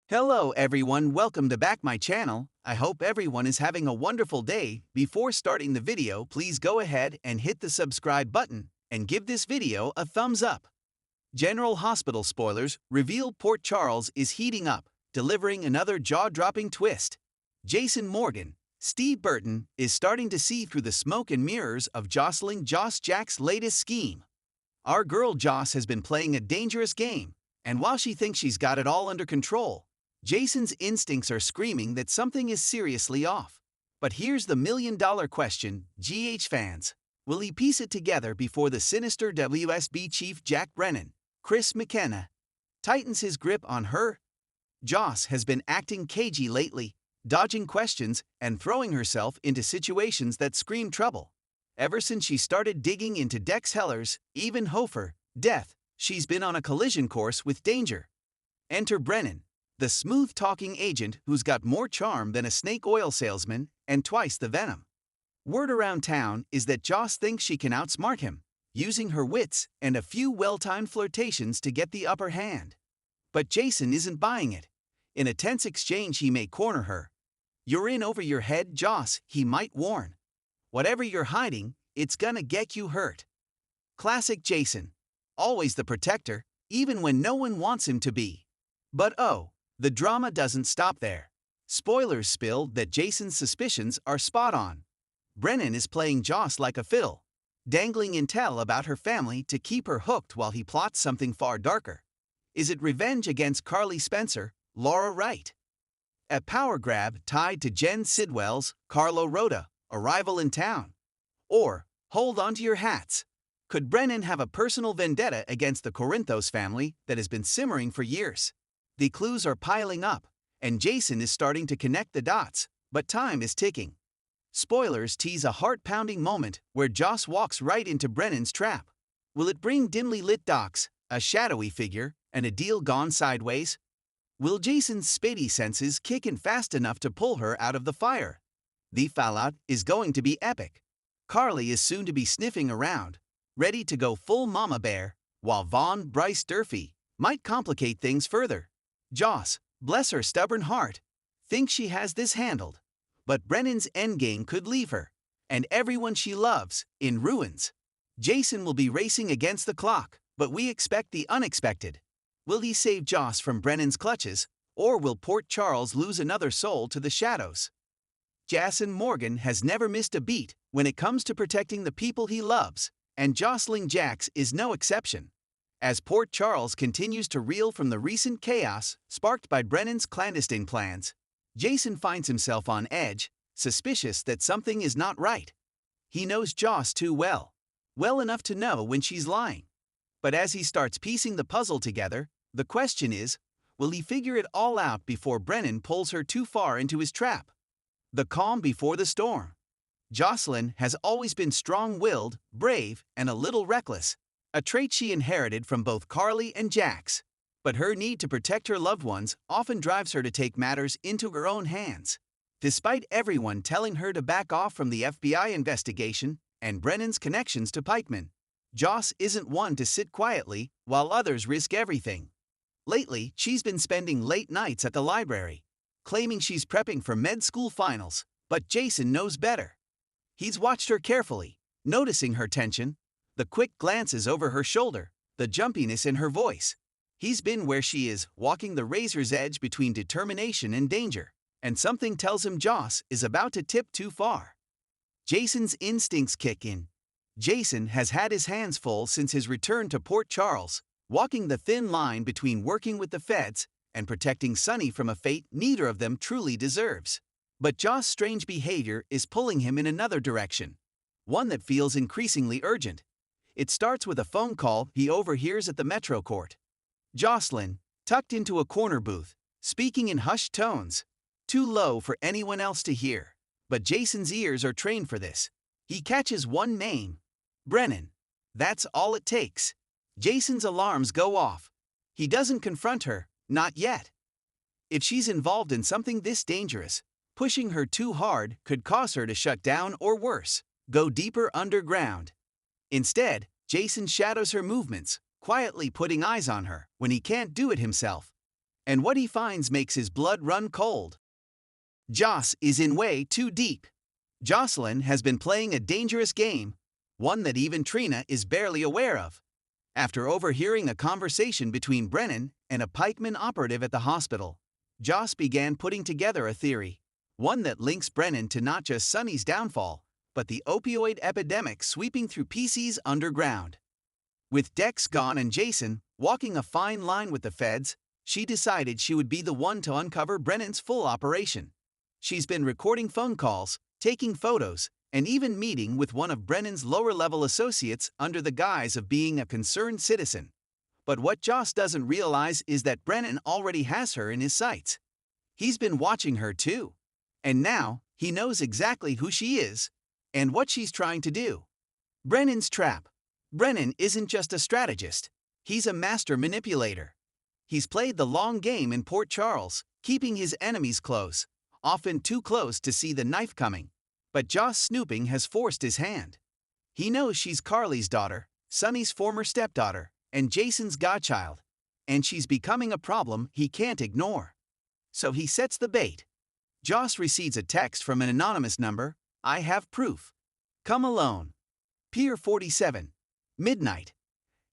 Hello everyone, welcome to back my channel. I hope everyone is having a wonderful day. Before starting the video, please go ahead and hit the subscribe button and give this video a thumbs up. General Hospital spoilers reveal Port Charles is heating up, delivering another jaw-dropping twist. Jason Morgan, Steve Burton, is starting to see through the smoke and mirrors of jostling Joss Jack's latest scheme. Our girl Joss has been playing a dangerous game, and while she thinks she's got it all under control, Jason's instincts are screaming that something is seriously off. But here's the million-dollar question, GH fans. Will he piece it together before the sinister WSB chief Jack Brennan, Chris McKenna, tightens his grip on her? Joss has been acting cagey lately, dodging questions and throwing herself into situations that scream trouble. Ever since she started digging into Dex Heller's, even Hofer, death, she's been on a collision course with danger. Enter Brennan, the smooth-talking agent who's got more charm than a snake oil salesman and twice the venom. Word around town is that Joss thinks she can outsmart him, using her wits and a few well-timed flirtations to get the upper hand. But Jason isn't buying it. In a tense exchange he may corner her. "You're in over your head, Joss," he might warn. "Whatever you're hiding, it's gonna get you hurt." Classic Jason. Always the protector, even when no one wants him to be. But oh, the drama doesn't stop there. Spoilers spilled that Jason's suspicions are spot on. Brennan is playing Joss like a fiddle, dangling intel about her family to keep her hooked while he plots something far darker. Is it revenge against Carly Spencer, Laura Wright? A power grab tied to Jen Sidwell's Carlo Rhoda arrival in town? Or, hold on to your hats, could Brennan have a personal vendetta against the Corinthos family that has been simmering for years? The clues are piling up, and Jason is starting to connect the dots, but time is ticking. Spoilers tease a heart-pounding moment where Joss walks right into Brennan's trap. Will it bring dimly lit docs, a shadowy figure, and a deal gone sideways? Will Jason's spidey senses kick in fast enough to pull her out of the fire? The fallout is going to be epic. Carly is soon to be sniffing around, ready to go full mama bear, while Vaughn Bryce Durfee might complicate things further. Joss, bless her stubborn heart, thinks she has this handled. But Brennan's endgame could leave her, and everyone she loves, in ruins. Jason will be racing against the clock, but we expect the unexpected. Will he save Joss from Brennan's clutches, or will Port Charles lose another soul to the shadows? Jason Morgan has never missed a beat when it comes to protecting the people he loves, and jostling Jax is no exception. As Port Charles continues to reel from the recent chaos sparked by Brennan's clandestine plans, Jason finds himself on edge, suspicious that something is not right. He knows Joss too well, well enough to know when she's lying. But as he starts piecing the puzzle together, the question is, will he figure it all out before Brennan pulls her too far into his trap? The calm before the storm. Jocelyn has always been strong-willed, brave, and a little reckless, a trait she inherited from both Carly and Jax. But her need to protect her loved ones often drives her to take matters into her own hands. Despite everyone telling her to back off from the FBI investigation and Brennan's connections to pikemen, Joss isn't one to sit quietly while others risk everything. Lately, she's been spending late nights at the library, claiming she's prepping for med school finals, but Jason knows better. He's watched her carefully, noticing her tension, the quick glances over her shoulder, the jumpiness in her voice. He's been where she is, walking the razor's edge between determination and danger, and something tells him Joss is about to tip too far. Jason's instincts kick in. Jason has had his hands full since his return to Port Charles, walking the thin line between working with the feds and protecting Sonny from a fate neither of them truly deserves. But Joss' strange behavior is pulling him in another direction, one that feels increasingly urgent. It starts with a phone call he overhears at the Metro Court. Jocelyn, tucked into a corner booth, speaking in hushed tones, too low for anyone else to hear. But Jason's ears are trained for this. He catches one name, Brennan. That's all it takes. Jason's alarms go off. He doesn't confront her, not yet. If she's involved in something this dangerous, pushing her too hard could cause her to shut down or worse, go deeper underground. Instead, Jason shadows her movements, quietly putting eyes on her when he can't do it himself. and what he finds makes his blood run cold. Joss is in way too deep. Jocelyn has been playing a dangerous game, one that even Trina is barely aware of. After overhearing a conversation between Brennan and a pikeman operative at the hospital, Joss began putting together a theory, one that links Brennan to not just Sonny's downfall, but the opioid epidemic sweeping through PC's underground. With Dex gone and Jason walking a fine line with the feds, she decided she would be the one to uncover Brennan's full operation. She's been recording phone calls, taking photos, and even meeting with one of Brennan's lower-level associates under the guise of being a concerned citizen. But what Joss doesn't realize is that Brennan already has her in his sights. He's been watching her too. And now, he knows exactly who she is and what she's trying to do. Brennan's trap. Brennan isn't just a strategist. He's a master manipulator. He's played the long game in Port Charles, keeping his enemies close, often too close to see the knife coming. But Joss' snooping has forced his hand. He knows she's Carly's daughter, Sonny's former stepdaughter, and Jason's godchild, and she's becoming a problem he can't ignore. So he sets the bait. Joss receives a text from an anonymous number. "I have proof. Come alone. Pier 47. Midnight."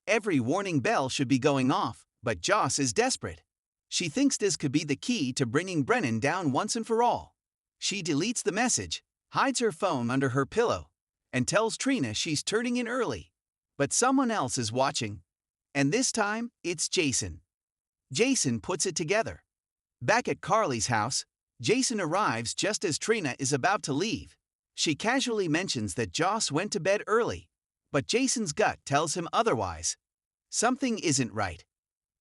Every warning bell should be going off, but Joss is desperate. She thinks this could be the key to bringing Brennan down once and for all. She deletes the message, hides her phone under her pillow, and tells Trina she's turning in early. But someone else is watching. And this time, it's Jason. Jason puts it together. Back at Carly's house, Jason arrives just as Trina is about to leave. She casually mentions that Joss went to bed early, but Jason's gut tells him otherwise. Something isn't right.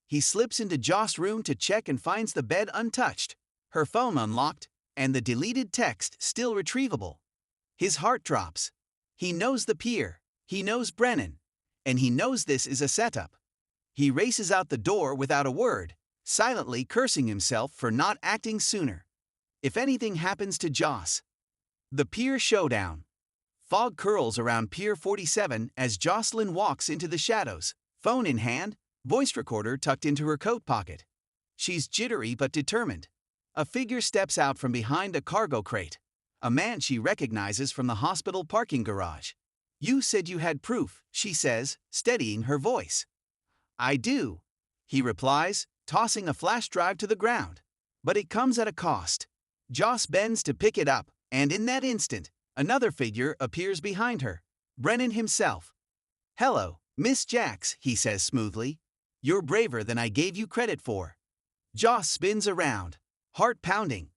He slips into Joss' room to check and finds the bed untouched, her phone unlocked, and the deleted text still retrievable. His heart drops. He knows the pier, he knows Brennan, and he knows this is a setup. He races out the door without a word, silently cursing himself for not acting sooner. If anything happens to Joss. The pier showdown. Fog curls around Pier 47 as Jocelyn walks into the shadows, phone in hand, voice recorder tucked into her coat pocket. She's jittery but determined. A figure steps out from behind a cargo crate, a man she recognizes from the hospital parking garage. "You said you had proof," she says, steadying her voice. "I do," he replies, tossing a flash drive to the ground. But it comes at a cost. Joss bends to pick it up, and in that instant, another figure appears behind her, Brennan himself. "Hello, Miss Jax," he says smoothly. "You're braver than I gave you credit for." Joss spins around, heart pounding.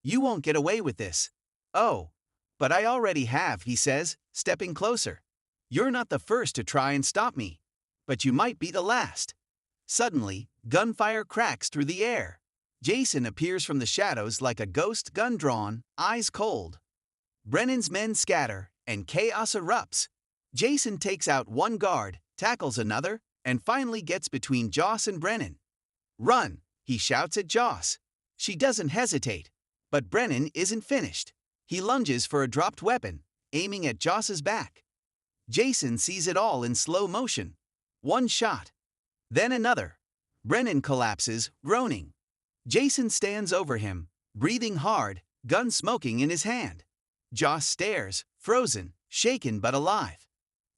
"You won't get away with this." "Oh, but I already have," he says, stepping closer. "You're not the first to try and stop me, but you might be the last." Suddenly, gunfire cracks through the air. Jason appears from the shadows like a ghost, gun drawn, eyes cold. Brennan's men scatter, and chaos erupts. Jason takes out one guard, tackles another, and finally gets between Joss and Brennan. "Run!" he shouts at Joss. She doesn't hesitate. But Brennan isn't finished. He lunges for a dropped weapon, aiming at Joss's back. Jason sees it all in slow motion. One shot. Then another. Brennan collapses, groaning. Jason stands over him, breathing hard, gun smoking in his hand. Joss stares, frozen, shaken but alive.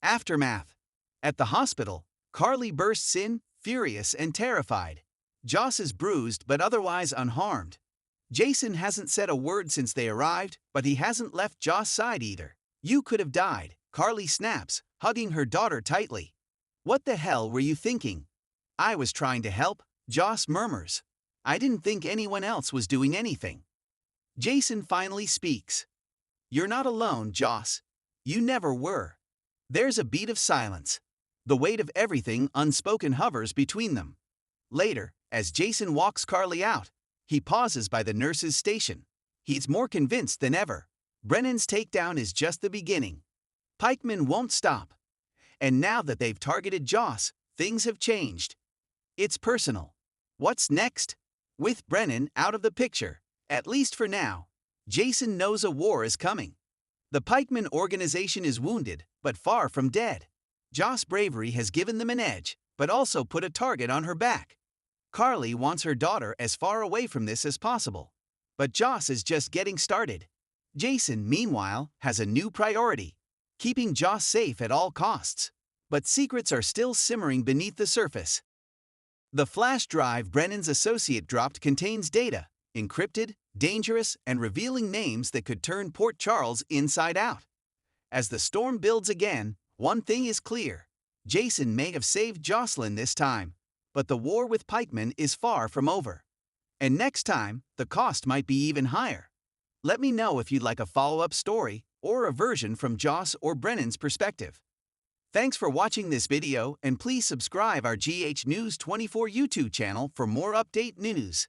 Aftermath. At the hospital, Carly bursts in, furious and terrified. Joss is bruised but otherwise unharmed. Jason hasn't said a word since they arrived, but he hasn't left Joss' side either. "You could have died," Carly snaps, hugging her daughter tightly. "What the hell were you thinking?" "I was trying to help," Joss murmurs. "I didn't think anyone else was doing anything." Jason finally speaks. "You're not alone, Joss. You never were." There's a beat of silence. The weight of everything unspoken hovers between them. Later, as Jason walks Carly out, he pauses by the nurse's station. He's more convinced than ever. Brennan's takedown is just the beginning. Pikemen won't stop. And now that they've targeted Joss, things have changed. It's personal. What's next? With Brennan out of the picture, at least for now, Jason knows a war is coming. The Pikeman organization is wounded, but far from dead. Joss' bravery has given them an edge, but also put a target on her back. Carly wants her daughter as far away from this as possible. But Joss is just getting started. Jason, meanwhile, has a new priority: keeping Joss safe at all costs. But secrets are still simmering beneath the surface. The flash drive Brennan's associate dropped contains data, encrypted, dangerous, and revealing names that could turn Port Charles inside out. As the storm builds again, one thing is clear: Jason may have saved Jocelyn this time, but the war with pikemen is far from over. And next time, the cost might be even higher. Let me know if you'd like a follow-up story or a version from Joss or Brennan's perspective. Thanks for watching this video, and please subscribe our GH News 24 YouTube channel for more update news.